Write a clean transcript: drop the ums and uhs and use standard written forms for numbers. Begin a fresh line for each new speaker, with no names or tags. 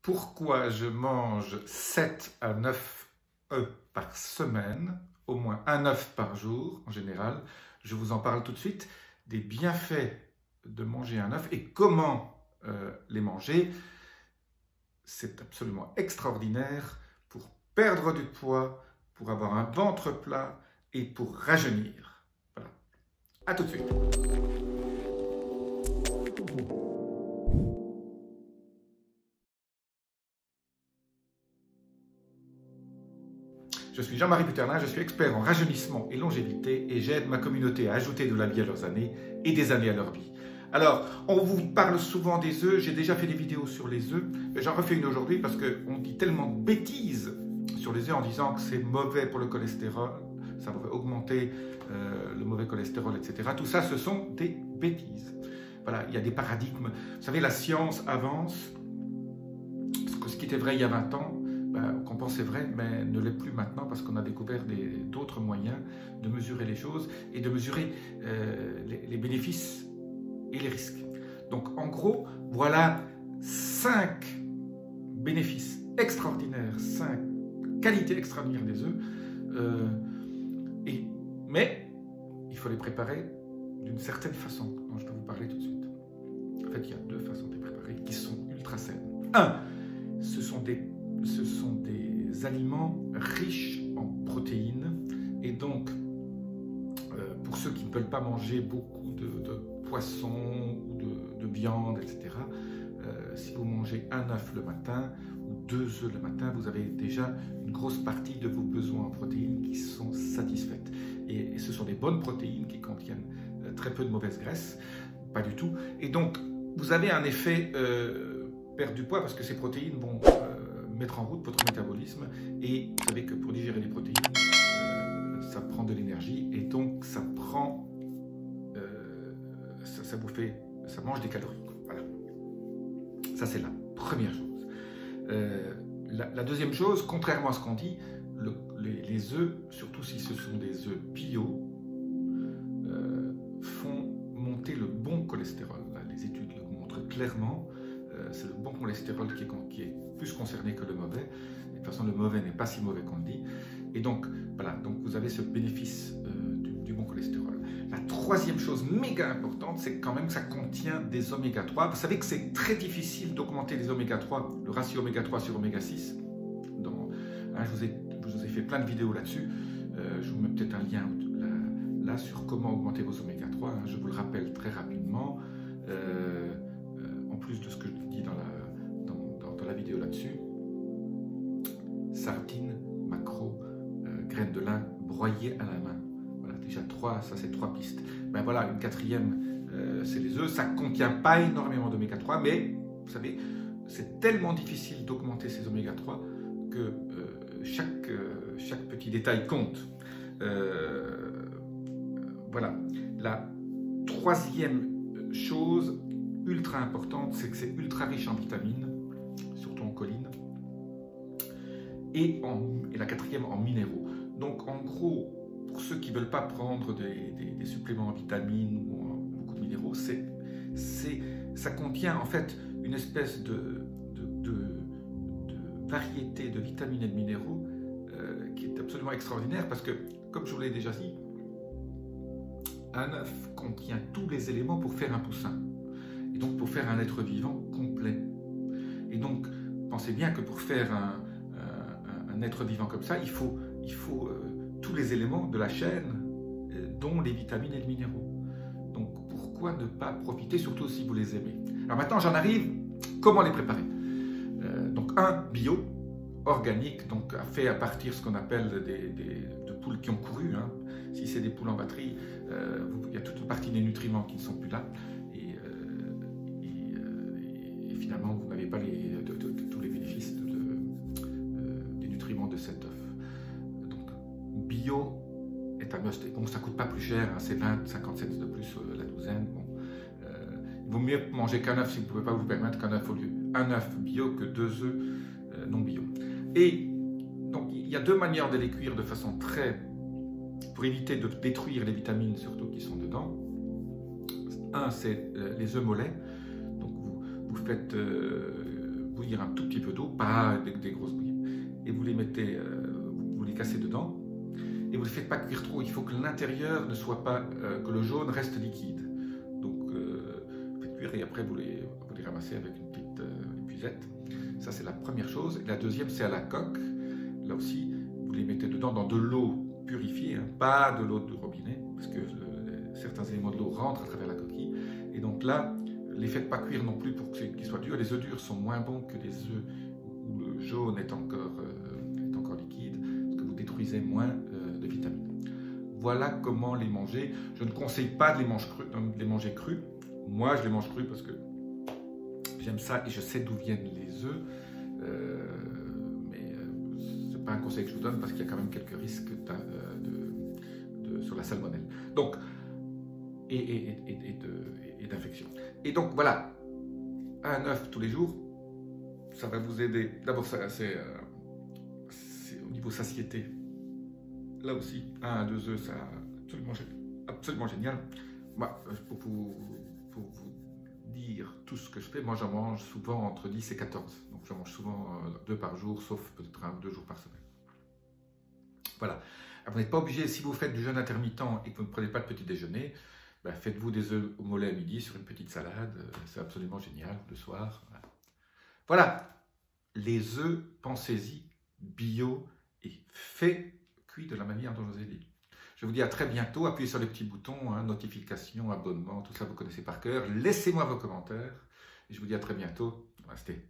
pourquoi je mange 7 à 9 œufs par semaine, au moins un œuf par jour en général. Je vous en parle tout de suite, des bienfaits de manger un œuf et comment les manger. C'est absolument extraordinaire pour perdre du poids, pour avoir un ventre plat et pour rajeunir. Voilà. À tout de suite. Je suis Jean-Marie Buterlin, je suis expert en rajeunissement et longévité et j'aide ma communauté à ajouter de la vie à leurs années et des années à leur vie. Alors, on vous parle souvent des œufs, j'ai déjà fait des vidéos sur les œufs, j'en refais une aujourd'hui parce qu'on dit tellement de bêtises sur les œufs en disant que c'est mauvais pour le cholestérol, ça va augmenter le mauvais cholestérol, etc. Tout ça, ce sont des bêtises. Voilà, il y a des paradigmes. Vous savez, la science avance, ce qui était vrai il y a 20 ans, qu'on pensait vrai, mais ne l'est plus maintenant parce qu'on a découvert d'autres moyens de mesurer les choses et de mesurer les bénéfices et les risques. Donc en gros, voilà 5 bénéfices extraordinaires, 5 qualités extraordinaires des œufs, mais il faut les préparer d'une certaine façon, dont je vais vous parler tout de suite. En fait, il y a 2 façons de les préparer qui sont ultra saines. 1, ce sont des aliments riches en protéines et donc pour ceux qui ne veulent pas manger beaucoup de poisson ou de viande, etc., si vous mangez un œuf le matin ou 2 œufs le matin, vous avez déjà une grosse partie de vos besoins en protéines qui sont satisfaites. Et ce sont des bonnes protéines qui contiennent très peu de mauvaise graisse, pas du tout. Et donc, vous avez un effet perte du poids parce que ces protéines vont mettre en route votre métabolisme et vous savez que pour digérer les protéines, ça prend de l'énergie et donc ça prend, ça mange des calories. Voilà. Ça c'est la première chose. La deuxième chose, contrairement à ce qu'on dit, les œufs, surtout si ce sont des œufs bio, font monter le bon cholestérol. Là, les études le montrent clairement. C'est le bon cholestérol qui est plus concerné que le mauvais. De toute façon, le mauvais n'est pas si mauvais qu'on le dit. Et donc, voilà, donc vous avez ce bénéfice du bon cholestérol. La troisième chose méga importante, c'est quand même que ça contient des oméga 3. Vous savez que c'est très difficile d'augmenter les oméga 3, le ratio oméga 3 sur oméga 6. Je vous ai fait plein de vidéos là-dessus. Je vous mets peut-être un lien là sur comment augmenter vos oméga 3. Je vous le rappelle très rapidement. En plus de ce que je dis dans la vidéo là-dessus, sardines, maquereaux, graines de lin broyées à la main. Voilà, déjà 3, ça c'est 3 pistes. Ben voilà, une quatrième, c'est les œufs. Ça ne contient pas énormément d'oméga 3, mais vous savez, c'est tellement difficile d'augmenter ces oméga 3 que chaque petit détail compte. Voilà. La troisième chose ultra importante, c'est que c'est ultra riche en vitamines, surtout en choline, et la quatrième en minéraux. Donc en gros, pour ceux qui ne veulent pas prendre des suppléments en vitamines ou en beaucoup de minéraux, ça contient en fait une espèce de variété de vitamines et de minéraux qui est absolument extraordinaire parce que, comme je vous l'ai déjà dit, un œuf contient tous les éléments pour faire un poussin. Et donc pour faire un être vivant complet. Et donc pensez bien que pour faire un être vivant comme ça, il faut tous les éléments de la chaîne, dont les vitamines et les minéraux. Donc pourquoi ne pas profiter, surtout si vous les aimez. Alors maintenant j'en arrive, comment les préparer. Donc un, bio, organique, donc fait à partir de ce qu'on appelle de poules qui ont couru. Hein. Si c'est des poules en batterie, il y a toute une partie des nutriments qui ne sont plus là. Et finalement, vous n'avez pas tous les bénéfices des nutriments de cet œuf. Donc, bio est un must. Et bon, ça ne coûte pas plus cher, hein, c'est 20-50 cents de plus la douzaine. Bon, il vaut mieux manger qu'un œuf si vous ne pouvez pas vous permettre qu'un œuf au lieu. Un œuf bio que 2 œufs non bio. Et donc, il y a 2 manières de les cuire de façon pour éviter de détruire les vitamines, surtout qui sont dedans. Un, c'est les œufs mollets. Donc, vous faites bouillir un tout petit peu d'eau, pas des grosses bouillies, et vous les mettez, vous les cassez dedans, et vous ne les faites pas cuire trop. Il faut que l'intérieur ne soit pas, que le jaune reste liquide. Donc, vous faites cuire et après vous les ramassez avec une petite épuisette. Ça, c'est la première chose. Et la deuxième, c'est à la coque. Là aussi, vous les mettez dedans dans de l'eau purifiée, hein, pas de l'eau du robinet, parce que certains éléments de l'eau rentrent à travers la coquille. Et donc là, les faites pas cuire non plus pour qu'ils soient durs. Les œufs durs sont moins bons que les œufs où le jaune est encore liquide, parce que vous détruisez moins de vitamines. Voilà comment les manger. Je ne conseille pas de les manger crus. Moi, je les mange crus parce que j'aime ça et je sais d'où viennent les œufs. Mais ce n'est pas un conseil que je vous donne parce qu'il y a quand même quelques risques sur la salmonelle. Donc, et d'infection. Et donc voilà, un œuf tous les jours, ça va vous aider. D'abord, c'est au niveau satiété. Là aussi, 1 à 2 œufs, c'est absolument génial. Moi, pour vous dire tout ce que je fais, moi j'en mange souvent entre 10 et 14. Donc je mange souvent 2 par jour, sauf peut-être 1 ou 2 jours par semaine. Voilà. Vous n'êtes pas obligé, si vous faites du jeûne intermittent et que vous ne prenez pas de petit déjeuner, ben faites-vous des œufs au mollet à midi sur une petite salade, c'est absolument génial, le soir. Voilà, les œufs, pensez-y, bio et fait cuit de la manière dont je vous ai dit. Je vous dis à très bientôt, appuyez sur les petits boutons, hein, notifications, abonnements, tout ça vous connaissez par cœur. Laissez-moi vos commentaires et je vous dis à très bientôt. Restez.